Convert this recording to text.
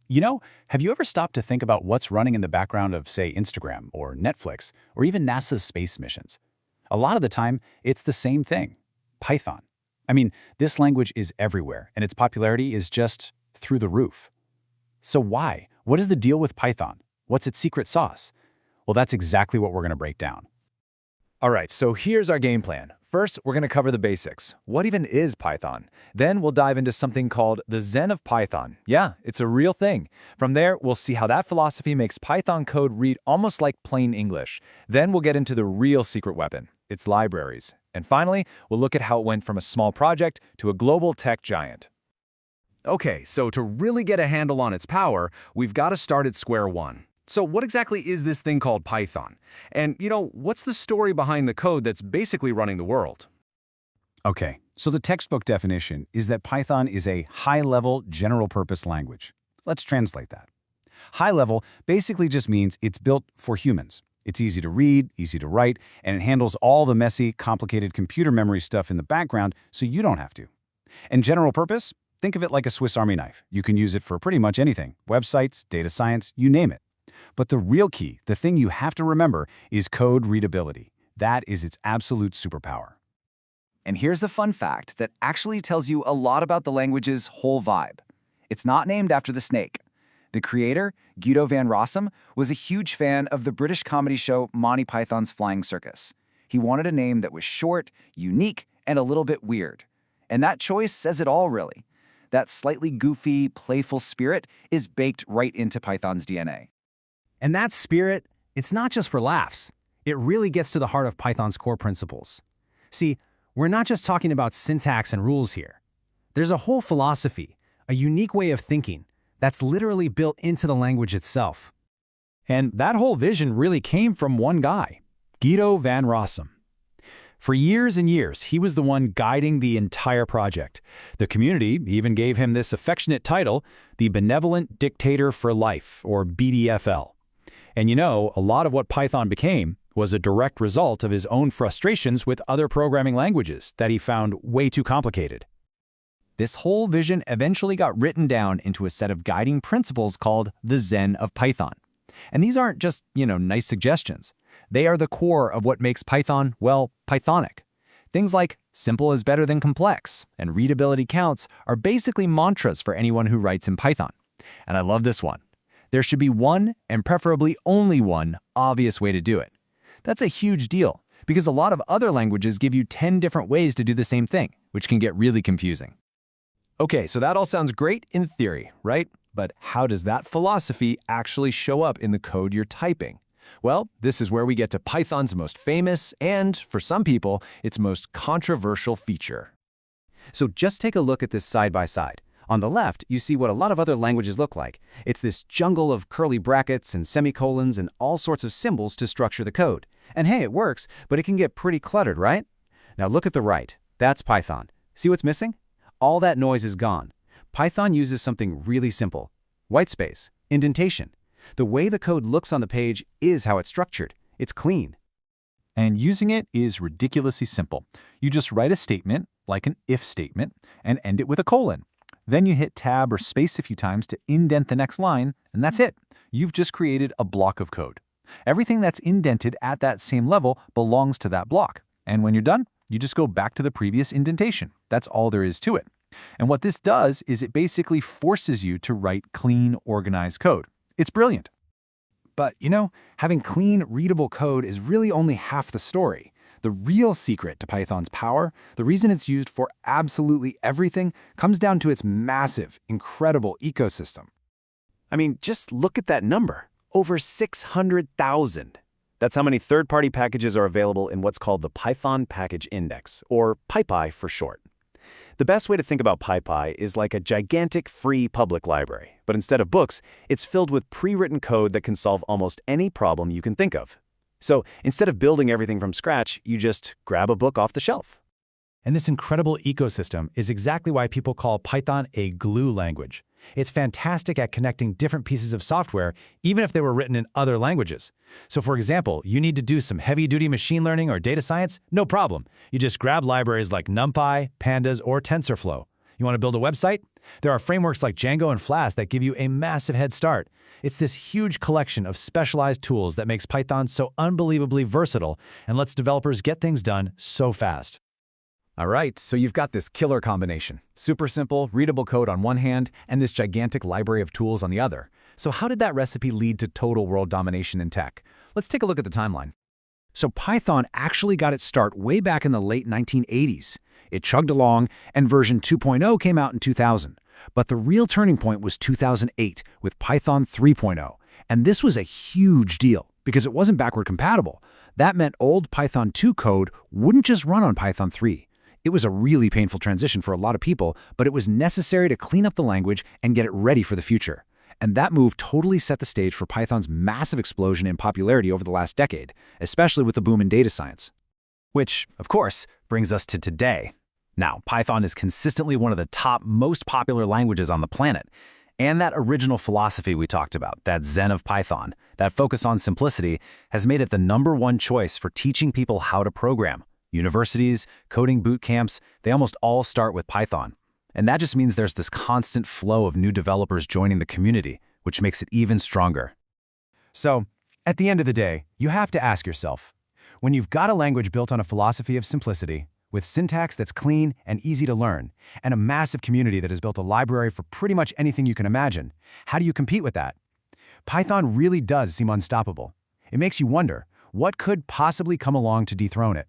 You know, have you ever stopped to think about what's running in the background of, say, Instagram or Netflix or even NASA's space missions? A lot of the time, it's the same thing, Python. I mean, this language is everywhere, and its popularity is just through the roof. So why? What is the deal with Python? What's its secret sauce? Well, that's exactly what we're going to break down. All right, so here's our game plan. First, we're going to cover the basics. What even is Python? Then we'll dive into something called the Zen of Python. Yeah, it's a real thing. From there, we'll see how that philosophy makes Python code read almost like plain English. Then we'll get into the real secret weapon, its libraries. And finally, we'll look at how it went from a small project to a global tech giant. Okay, so to really get a handle on its power, we've got to start at square one. So what exactly is this thing called Python? And, what's the story behind the code that's basically running the world? Okay, so the textbook definition is that Python is a high-level general-purpose language. Let's translate that. High-level basically just means it's built for humans. It's easy to read, easy to write, and it handles all the messy, complicated computer memory stuff in the background so you don't have to. And general purpose? Think of it like a Swiss Army knife. You can use it for pretty much anything, websites, data science, you name it. But the real key, the thing you have to remember, is code readability. That is its absolute superpower. And here's a fun fact that actually tells you a lot about the language's whole vibe. It's not named after the snake. The creator, Guido van Rossum, was a huge fan of the British comedy show Monty Python's Flying Circus. He wanted a name that was short, unique, and a little bit weird. And that choice says it all, really. That slightly goofy, playful spirit is baked right into Python's DNA. And that spirit, it's not just for laughs. It really gets to the heart of Python's core principles. See, we're not just talking about syntax and rules here. There's a whole philosophy, a unique way of thinking, that's literally built into the language itself. And that whole vision really came from one guy, Guido van Rossum. For years and years, he was the one guiding the entire project. The community even gave him this affectionate title, the Benevolent Dictator For Life, or BDFL. And a lot of what Python became was a direct result of his own frustrations with other programming languages that he found way too complicated. This whole vision eventually got written down into a set of guiding principles called the Zen of Python. And these aren't just, nice suggestions. They are the core of what makes Python, well, Pythonic. Things like simple is better than complex and readability counts are basically mantras for anyone who writes in Python. And I love this one. There should be one, and preferably only one, obvious way to do it. That's a huge deal, because a lot of other languages give you 10 different ways to do the same thing, which can get really confusing. Okay, so that all sounds great in theory, right? But how does that philosophy actually show up in the code you're typing? Well, this is where we get to Python's most famous and, for some people, its most controversial feature. So just take a look at this side by side. On the left, you see what a lot of other languages look like. It's this jungle of curly brackets and semicolons and all sorts of symbols to structure the code. And hey, it works, but it can get pretty cluttered, right? Now look at the right. That's Python. See what's missing? All that noise is gone. Python uses something really simple. Whitespace, indentation. The way the code looks on the page is how it's structured. It's clean. And using it is ridiculously simple. You just write a statement, like an if statement, and end it with a colon. Then you hit tab or space a few times to indent the next line, and that's it. You've just created a block of code. Everything that's indented at that same level belongs to that block. And when you're done, you just go back to the previous indentation. That's all there is to it. And what this does is it basically forces you to write clean, organized code. It's brilliant. But, having clean, readable code is really only half the story. The real secret to Python's power, the reason it's used for absolutely everything, comes down to its massive, incredible ecosystem. I mean, just look at that number. Over 600,000. That's how many third-party packages are available in what's called the Python Package Index, or PyPI for short. The best way to think about PyPI is like a gigantic free public library, but instead of books, it's filled with pre-written code that can solve almost any problem you can think of. So instead of building everything from scratch, you just grab a book off the shelf. And this incredible ecosystem is exactly why people call Python a glue language. It's fantastic at connecting different pieces of software, even if they were written in other languages. So for example, you need to do some heavy-duty machine learning or data science? No problem. You just grab libraries like NumPy, Pandas, or TensorFlow. You want to build a website? There are frameworks like Django and Flask that give you a massive head start. It's this huge collection of specialized tools that makes Python so unbelievably versatile and lets developers get things done so fast. All right, so you've got this killer combination. Super simple, readable code on one hand, and this gigantic library of tools on the other. So how did that recipe lead to total world domination in tech? Let's take a look at the timeline. So Python actually got its start way back in the late 1980s. It chugged along, and version 2.0 came out in 2000. But the real turning point was 2008 with Python 3.0. And this was a huge deal because it wasn't backward compatible. That meant old Python 2 code wouldn't just run on Python 3. It was a really painful transition for a lot of people, but it was necessary to clean up the language and get it ready for the future. And that move totally set the stage for Python's massive explosion in popularity over the last decade, especially with the boom in data science. Which, of course, brings us to today. Now, Python is consistently one of the top most popular languages on the planet. And that original philosophy we talked about, that Zen of Python, that focus on simplicity, has made it the #1 choice for teaching people how to program. Universities, coding boot camps, they almost all start with Python. And that just means there's this constant flow of new developers joining the community, which makes it even stronger. So, at the end of the day, you have to ask yourself, when you've got a language built on a philosophy of simplicity, with syntax that's clean and easy to learn, and a massive community that has built a library for pretty much anything you can imagine, how do you compete with that? Python really does seem unstoppable. It makes you wonder, what could possibly come along to dethrone it?